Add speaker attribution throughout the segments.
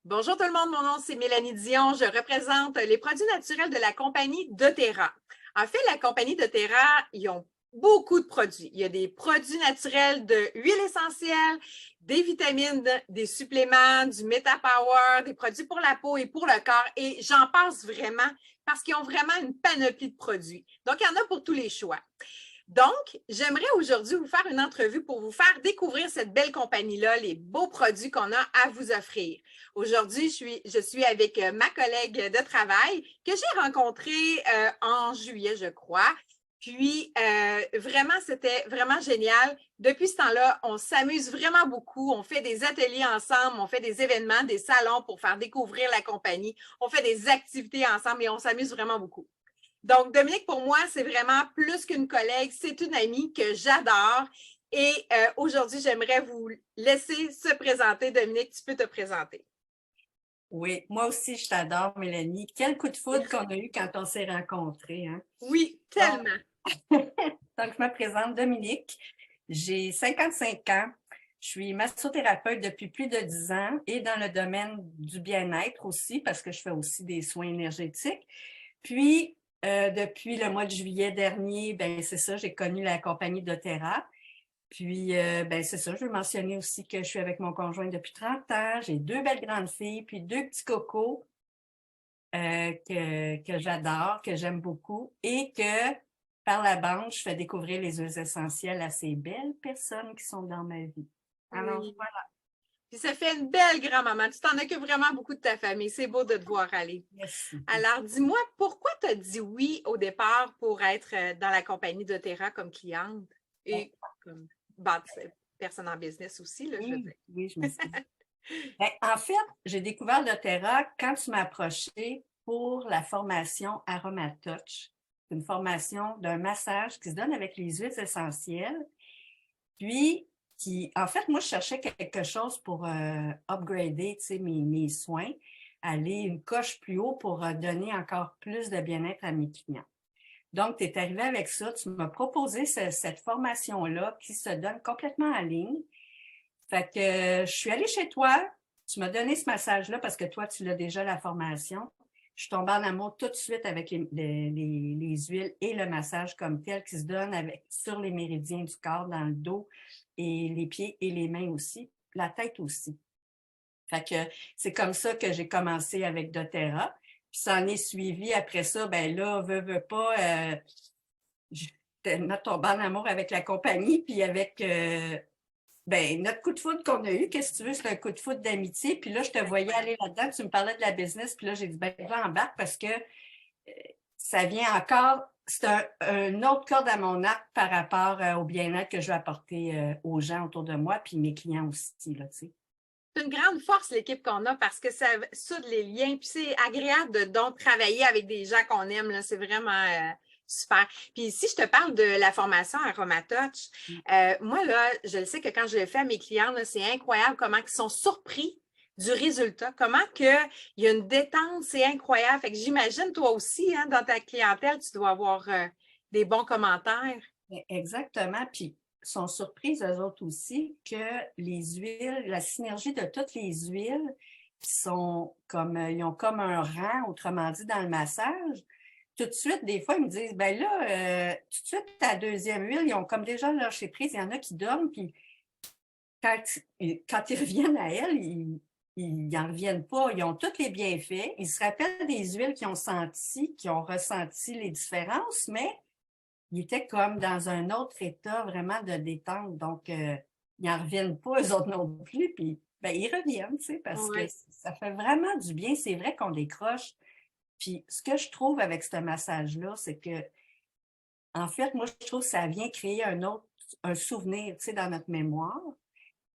Speaker 1: Bonjour tout le monde, mon nom c'est Mélanie Dion. Je représente les produits naturels de la compagnie doTERRA. En fait, la compagnie doTERRA, ils ont beaucoup de produits. Il y a des produits naturels de huile essentielle, des vitamines, des suppléments, du MetaPower, des produits pour la peau et pour le corps. Et j'en passe vraiment parce qu'ils ont vraiment une panoplie de produits. Donc, il y en a pour tous les choix. Donc, j'aimerais aujourd'hui vous faire une entrevue pour vous faire découvrir cette belle compagnie-là, les beaux produits qu'on a à vous offrir. Aujourd'hui, je suis avec ma collègue de travail que j'ai rencontrée en juillet, je crois. Puis, vraiment, c'était vraiment génial. Depuis ce temps-là, on s'amuse vraiment beaucoup. On fait des ateliers ensemble, on fait des événements, des salons pour faire découvrir la compagnie. On fait des activités ensemble et on s'amuse vraiment beaucoup. Donc, Dominique, pour moi, c'est vraiment plus qu'une collègue, c'est une amie que j'adore. Et aujourd'hui, j'aimerais vous laisser se présenter. Dominique, tu peux te présenter.
Speaker 2: Oui, moi aussi, je t'adore, Mélanie. Quel coup de foudre qu'on a eu quand on s'est rencontrés, hein?
Speaker 1: Oui,
Speaker 2: Donc,
Speaker 1: tellement.
Speaker 2: donc, je me présente, Dominique. J'ai 55 ans. Je suis massothérapeute depuis plus de 10 ans et dans le domaine du bien-être aussi, parce que je fais aussi des soins énergétiques. Puis, depuis le mois de juillet dernier, ben c'est ça, j'ai connu la compagnie doTERRA. Puis, ben c'est ça, je veux mentionner aussi que je suis avec mon conjoint depuis 30 ans. J'ai deux belles grandes filles, puis deux petits cocos que j'adore, que j'aime beaucoup et que par la bande, je fais découvrir les huiles essentielles à ces belles personnes qui sont dans ma vie. Alors,
Speaker 1: Oui.
Speaker 2: voilà.
Speaker 1: Puis ça fait une belle grand-maman. Tu t'en occupes vraiment beaucoup de ta famille. C'est beau de te voir aller.
Speaker 2: Merci.
Speaker 1: Alors, dis-moi, pourquoi tu as dit oui au départ pour être dans la compagnie doTERRA comme cliente et comme personne en business aussi, là, je veux
Speaker 2: Oui,
Speaker 1: dire.
Speaker 2: oui, je m'excuse. Ben, en fait, j'ai découvert doTERRA quand tu m'as approché pour la formation Aromatouch. C'est une formation d'un massage qui se donne avec les huiles essentielles. Puis, en fait, moi, je cherchais quelque chose pour upgrader, tu sais, mes soins, aller une coche plus haut pour donner encore plus de bien-être à mes clients. Donc, tu es arrivé avec ça, tu m'as proposé cette formation-là qui se donne complètement en ligne. Fait que je suis allée chez toi, tu m'as donné ce massage-là parce que toi, tu l'as déjà la formation. Je suis tombée en amour tout de suite avec les huiles et le massage comme tel qui se donne sur les méridiens du corps, dans le dos et les pieds et les mains aussi, la tête aussi. Fait que c'est comme ça que j'ai commencé avec doTERRA. Puis ça en est suivi après ça, ben là, veux pas, je suis tellement tombée en amour avec la compagnie, puis avec ben, notre coup de foudre qu'on a eu, qu'est-ce que tu veux, c'est un coup de foudre d'amitié. Puis là, je te voyais aller là-dedans, tu me parlais de la business, puis là, j'ai dit, ben, là, embarque parce que ça vient encore, c'est un autre corde à mon arc par rapport au bien-être que je veux apporter aux gens autour de moi, puis mes clients aussi, là, tu sais.
Speaker 1: C'est une grande force, l'équipe qu'on a, parce que ça soude les liens. Puis c'est agréable de donc travailler avec des gens qu'on aime. C'est vraiment super. Puis si je te parle de la formation Aromatouch, moi, là, je le sais que quand je le fais à mes clients, c'est incroyable comment ils sont surpris du résultat, comment qu'il y a une détente, c'est incroyable. Fait que j'imagine, toi aussi, hein, dans ta clientèle, tu dois avoir des bons commentaires.
Speaker 2: Exactement. Puis, sont surprises, eux autres aussi, que les huiles, la synergie de toutes les huiles sont comme, ils ont comme un rang, autrement dit, dans le massage. Tout de suite, des fois, ils me disent, ben là, tout de suite, ta deuxième huile, ils ont comme déjà lâché prise. Il y en a qui dorment, puis quand, quand ils reviennent à elle, ils n'en reviennent pas. Ils ont tous les bienfaits. Ils se rappellent des huiles qu'ils ont senties, qui ont ressenti les différences, mais ils étaient comme dans un autre état vraiment de détente. Donc, ils n'en reviennent pas, eux autres non plus. Puis, ben, ils reviennent, tu sais, parce que
Speaker 1: Oui.
Speaker 2: ça fait vraiment du bien. C'est vrai qu'on décroche. Puis, ce que je trouve avec ce massage-là, c'est que, en fait, moi, je trouve que ça vient créer un souvenir, tu sais, dans notre mémoire.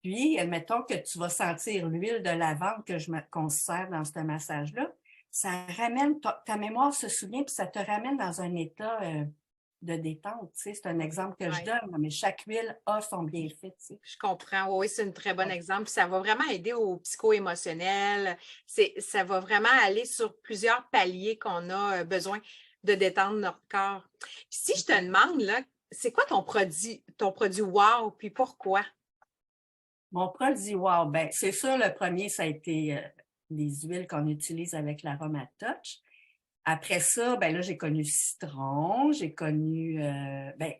Speaker 2: Puis, admettons que tu vas sentir l'huile de lavande qu'on se sert dans ce massage-là. Ça ramène, ta mémoire se souvient, puis ça te ramène dans un état de détente. Tu sais, c'est un exemple que je
Speaker 1: Oui.
Speaker 2: donne, mais chaque huile a son bienfait. Tu sais.
Speaker 1: Je comprends. Oui, c'est un très bon
Speaker 2: Ouais.
Speaker 1: exemple. Ça va vraiment aider au psycho-émotionnel. Ça va vraiment aller sur plusieurs paliers qu'on a besoin de détendre notre corps. Puis si je te demande, là, c'est quoi ton produit wow, puis pourquoi?
Speaker 2: Mon produit, wow, ben, c'est sûr, le premier, ça a été les huiles qu'on utilise avec l'AromaTouch. Après ça, ben là, j'ai connu citron, j'ai connu,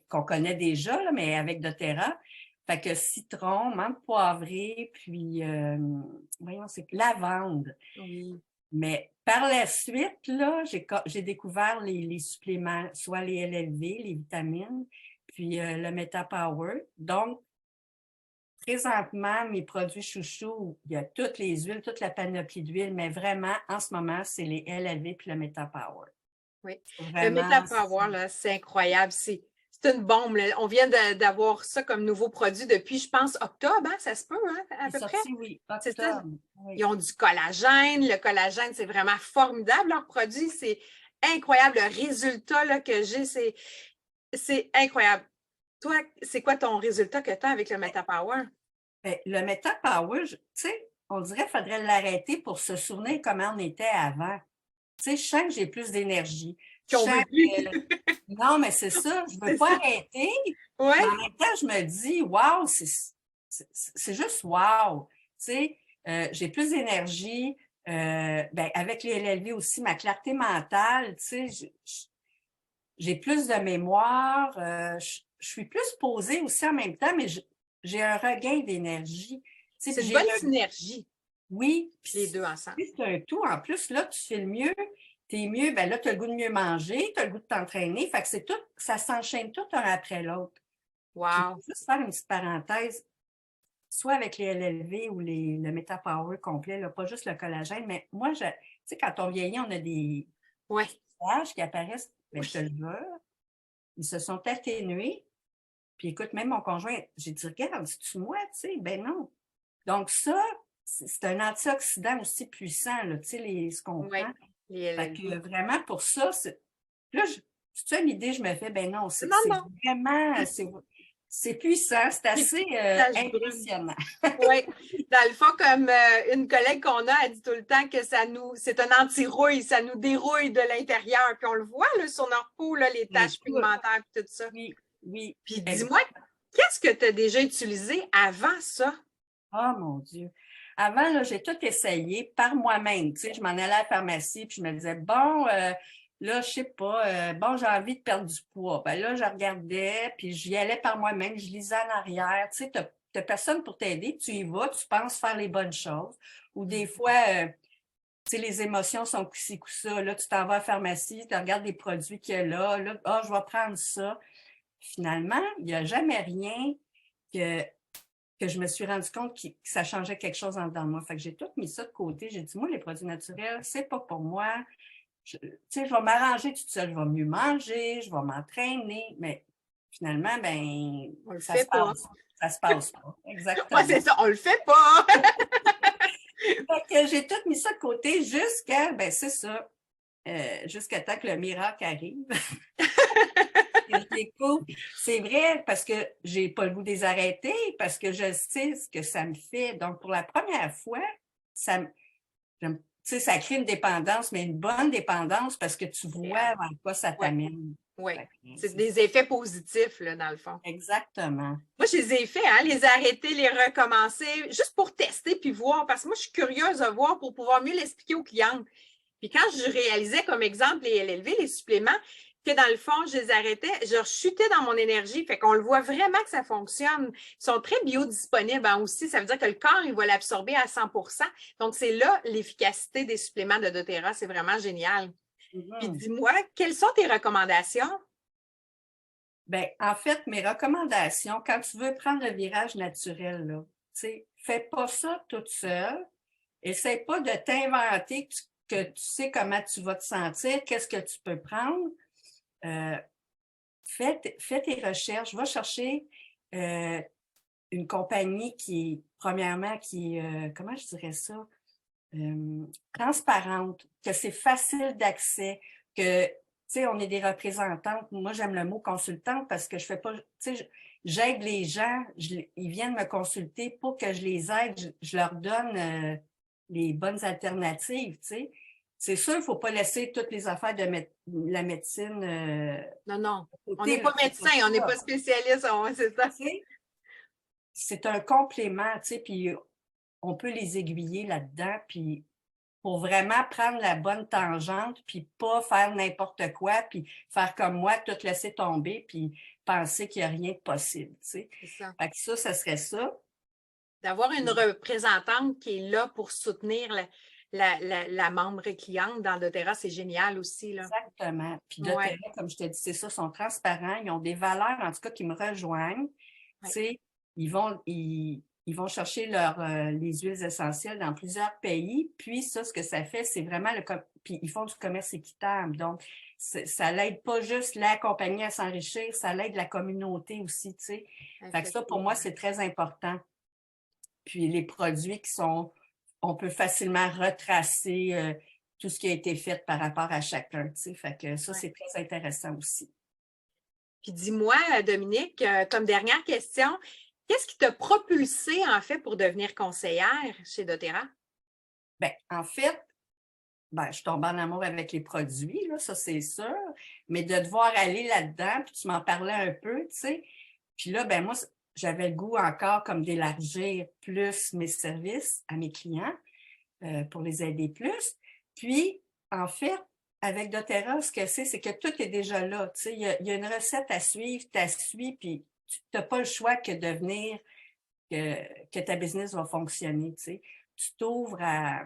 Speaker 2: qu'on connaît déjà, là, mais avec doTERRA. Fait que citron, menthe poivrée, puis, voyons, c'est lavande.
Speaker 1: Oui.
Speaker 2: Mais par la suite, là, j'ai découvert les suppléments, soit les LLV, les vitamines, puis le MetaPower. Donc, présentement, mes produits chouchous, il y a toutes les huiles, toute la panoplie d'huiles, mais vraiment, en ce moment, c'est les LLV puis le MetaPower.
Speaker 1: Oui. Le
Speaker 2: Vraiment,
Speaker 1: MetaPower, là, c'est incroyable. C'est une bombe, là. On vient d'avoir ça comme nouveau produit depuis, je pense, octobre, hein? Ça se peut, hein, à peu près?
Speaker 2: sorti, oui,
Speaker 1: C'est ça.
Speaker 2: octobre. Oui.
Speaker 1: Ils ont du collagène. Le collagène, c'est vraiment formidable, leur produit. C'est incroyable. Le résultat là, que j'ai, c'est incroyable. Toi, c'est quoi ton résultat que tu as avec le MetaPower?
Speaker 2: Ben, le MetaPower, tu sais, on dirait qu'il faudrait l'arrêter pour se souvenir comment on était avant. Tu sais, je sens que j'ai plus d'énergie. Je
Speaker 1: Qu'on
Speaker 2: sens
Speaker 1: veut plus.
Speaker 2: non, mais c'est ça, je ne veux
Speaker 1: C'est
Speaker 2: pas
Speaker 1: ça.
Speaker 2: arrêter,
Speaker 1: Ouais.
Speaker 2: mais en même temps, je me dis, wow, c'est juste wow. Tu sais, j'ai plus d'énergie. Ben, avec les LLV aussi, ma clarté mentale, tu sais, j'ai plus de mémoire. Je suis plus posée aussi en même temps, mais j'ai un regain d'énergie. Tu sais,
Speaker 1: C'est
Speaker 2: puis
Speaker 1: une
Speaker 2: j'ai
Speaker 1: bonne synergie,
Speaker 2: oui,
Speaker 1: les deux ensemble.
Speaker 2: puis c'est un tout. En plus, là, tu fais le mieux, tu es mieux, ben là, tu as le goût de mieux manger, tu as le goût de t'entraîner. Fait que c'est tout, ça s'enchaîne tout un après l'autre. Puis,
Speaker 1: Wow.
Speaker 2: pour juste faire une petite parenthèse, soit avec les LLV ou le MetaPower complet, là, pas juste le collagène, mais moi, tu sais, quand on vieillit, on a des
Speaker 1: Ouais.
Speaker 2: taches qui apparaissent, ben, je te
Speaker 1: Oui.
Speaker 2: le jure, ils se sont atténués. Puis écoute, même mon conjoint, j'ai dit, regarde, c'est-tu moi, tu sais? Ben non. Donc ça, c'est un antioxydant aussi puissant, là, tu sais, ce qu'on
Speaker 1: Oui.
Speaker 2: prend.
Speaker 1: Les
Speaker 2: Fait que
Speaker 1: LLV.
Speaker 2: vraiment, pour ça, là, c'est une idée, je me fais, ben non,
Speaker 1: Non,
Speaker 2: c'est
Speaker 1: non.
Speaker 2: vraiment, c'est puissant, c'est assez
Speaker 1: Tache brune.
Speaker 2: impressionnant.
Speaker 1: Oui. Dans le fond, comme une collègue qu'on a, elle dit tout le temps que c'est un anti-rouille, ça nous dérouille de l'intérieur. Puis on le voit là, sur notre peau, là, les taches
Speaker 2: Écoute,
Speaker 1: pigmentaires et tout ça.
Speaker 2: oui, oui,
Speaker 1: Puis dis-moi,
Speaker 2: exact.
Speaker 1: qu'est-ce que tu as déjà utilisé avant ça?
Speaker 2: Oh mon Dieu. Avant, là, j'ai tout essayé par moi-même. Tu sais, je m'en allais à la pharmacie, puis je me disais, bon, là, je sais pas, bon, j'ai envie de perdre du poids. Ben là, je regardais, puis j'y allais par moi-même, je lisais en arrière. Tu sais, t'as personne pour t'aider, tu y vas, tu penses faire les bonnes choses. Ou des fois, tu sais, les émotions sont coup-ci, coup-ça. Là, tu t'en vas à la pharmacie, tu regardes les produits qu'il y a là, ah, je vais prendre ça. Finalement, il n'y a jamais rien que je me suis rendu compte que ça changeait quelque chose en dedans de moi. Fait que j'ai tout mis ça de côté. J'ai dit, moi, les produits naturels, c'est pas pour moi. Tu sais, je vais m'arranger toute seule. Je vais mieux manger, je vais m'entraîner. Mais finalement, ben,
Speaker 1: On le
Speaker 2: ça se
Speaker 1: fait pas.
Speaker 2: passe. Ça se passe pas.
Speaker 1: Ouais,
Speaker 2: Exactement.
Speaker 1: c'est ça, on le fait pas.
Speaker 2: Fait que j'ai tout mis ça de côté jusqu'à, ben, c'est ça, jusqu'à temps que le miracle arrive. Que je découvre. C'est vrai parce que j'ai pas le goût de les arrêter, parce que je sais ce que ça me fait. Donc, pour la première fois, ça, tu sais, ça crée une dépendance, mais une bonne dépendance parce que tu vois vers quoi ça
Speaker 1: Oui,
Speaker 2: t'amène.
Speaker 1: oui.
Speaker 2: Fait que,
Speaker 1: C'est des effets positifs, là, dans le fond.
Speaker 2: exactement.
Speaker 1: Moi, je les ai faits, hein, les arrêter, les recommencer, juste pour tester puis voir, parce que moi, je suis curieuse de voir pour pouvoir mieux l'expliquer aux clientes. Puis quand je réalisais, comme exemple, les LLV, les suppléments, que dans le fond, je les arrêtais, je rechutais dans mon énergie. Fait qu'on le voit vraiment que ça fonctionne. Ils sont très biodisponibles hein, aussi. Ça veut dire que le corps, il va l'absorber à 100 Donc, c'est là l'efficacité des suppléments de doTERRA. C'est vraiment génial. Puis
Speaker 2: Mhm.
Speaker 1: dis-moi, quelles sont tes recommandations?
Speaker 2: Ben, en fait, mes recommandations, quand tu veux prendre le virage naturel, là, tu sais, fais pas ça toute seule. Essaye pas de t'inventer que tu sais comment tu vas te sentir, qu'est-ce que tu peux prendre. Euh, fais tes recherches, va chercher une compagnie qui, premièrement, qui, comment je dirais ça, transparente, que c'est facile d'accès, que, tu sais, on est des représentantes. Moi, j'aime le mot consultante parce que je fais pas, tu sais, j'aide les gens, ils viennent me consulter pour que je les aide, je leur donne les bonnes alternatives, tu sais. C'est sûr, il ne faut pas laisser toutes les affaires de la médecine
Speaker 1: Non, non.
Speaker 2: de
Speaker 1: On n'est
Speaker 2: côté, là,
Speaker 1: pas
Speaker 2: c'est pas
Speaker 1: médecin, on n'est
Speaker 2: ça.
Speaker 1: pas spécialiste, c'est ça.
Speaker 2: Tu sais, c'est un complément, tu sais, puis on peut les aiguiller là-dedans, puis pour vraiment prendre la bonne tangente, puis pas faire n'importe quoi, puis faire comme moi, tout laisser tomber, puis penser qu'il n'y a rien de possible, tu sais.
Speaker 1: C'est ça.
Speaker 2: Fait que ça serait ça.
Speaker 1: D'avoir une représentante qui est là pour soutenir la membre cliente dans doTERRA, c'est génial aussi, là.
Speaker 2: Exactement. Puis
Speaker 1: Ouais.
Speaker 2: doTERRA, comme je te dis, c'est ça, sont transparents, ils ont des valeurs, en tout cas, qui me rejoignent.
Speaker 1: Ouais.
Speaker 2: Tu sais, ils vont chercher les huiles essentielles dans plusieurs pays. Puis ça, ce que ça fait, c'est vraiment puis ils font du commerce équitable. Donc, ça l'aide pas juste la compagnie à s'enrichir, ça l'aide la communauté aussi, tu sais. Fait que ça, pour moi, c'est très important. Puis les produits on peut facilement retracer tout ce qui a été fait par rapport à chacun, tu sais. Fait que ça, c'est très intéressant aussi.
Speaker 1: Puis dis-moi, Dominique, comme dernière question, qu'est-ce qui t'a propulsé, en fait, pour devenir conseillère chez doTERRA?
Speaker 2: Bien, en fait, je tombe en amour avec les produits, là, ça c'est sûr, mais de devoir aller là-dedans, puis tu m'en parlais un peu, tu sais. Puis là, moi, j'avais le goût encore comme d'élargir plus mes services à mes clients pour les aider plus. Puis, en fait, avec doTERRA, ce que c'est que tout est déjà là. Tu sais, il y a une recette à suivre, tu la suis, puis tu n'as pas le choix que de venir, que ta business va fonctionner. Tu sais. Tu t'ouvres à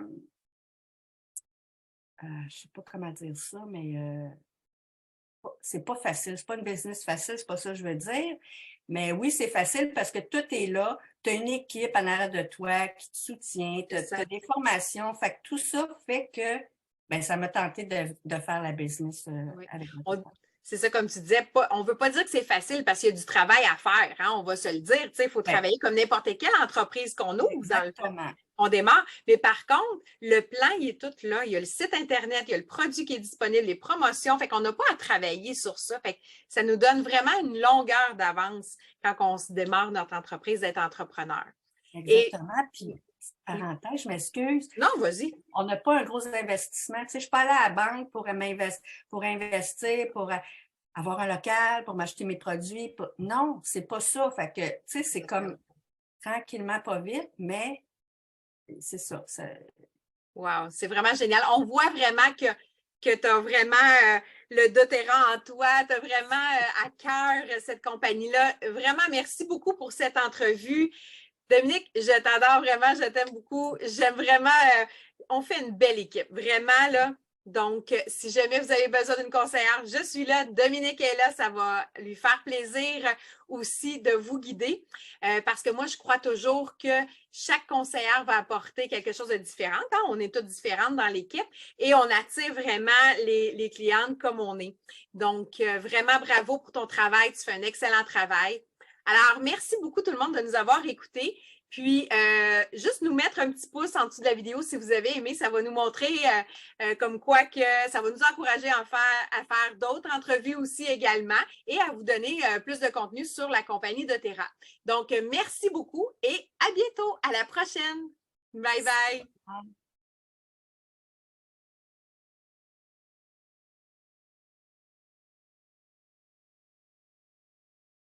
Speaker 2: je ne sais pas comment dire ça, mais c'est pas facile. C'est pas une business facile, c'est pas ça que je veux dire. Mais oui, c'est facile parce que tout est là. Tu as une équipe en arrière de toi qui te soutient, tu as des formations. Fait que tout ça fait que ça m'a tenté de faire la business avec moi.
Speaker 1: C'est ça, comme tu disais, on ne veut pas dire que c'est facile parce qu'il y a du travail à faire, hein, on va se le dire. Il faut travailler comme n'importe quelle entreprise qu'on ouvre.
Speaker 2: Exactement.
Speaker 1: On démarre. Mais par contre, le plan, il est tout là. Il y a le site Internet, il y a le produit qui est disponible, les promotions. Fait qu'on n'a pas à travailler sur ça. Fait que ça nous donne vraiment une longueur d'avance quand on se démarre notre entreprise d'être entrepreneur.
Speaker 2: Exactement. Puis, parenthèse, je m'excuse.
Speaker 1: Non, vas-y.
Speaker 2: On n'a pas un gros investissement. Tu sais, je ne suis pas allée à la banque pour investir, pour avoir un local, pour m'acheter mes produits. Non, c'est pas ça. Fait que, tu sais, c'est comme tranquillement, pas vite, mais c'est ça.
Speaker 1: Wow, c'est vraiment génial. On voit vraiment que tu as vraiment le doTERRA en toi, tu as vraiment à cœur cette compagnie-là. Vraiment, merci beaucoup pour cette entrevue. Dominique, je t'adore vraiment, je t'aime beaucoup. J'aime vraiment, on fait une belle équipe, vraiment là. Donc, si jamais vous avez besoin d'une conseillère, je suis là. Dominique est là, ça va lui faire plaisir aussi de vous guider parce que moi, je crois toujours que chaque conseillère va apporter quelque chose de différent. Hein? On est toutes différentes dans l'équipe et on attire vraiment les clientes comme on est. Donc, vraiment bravo pour ton travail. Tu fais un excellent travail. Alors, merci beaucoup tout le monde de nous avoir écoutés. Puis, juste nous mettre un petit pouce en dessous de la vidéo si vous avez aimé. Ça va nous montrer comme quoi que ça va nous encourager à faire d'autres entrevues aussi également et à vous donner plus de contenu sur la compagnie doTERRA. Donc, merci beaucoup et à bientôt. À la prochaine. Bye bye.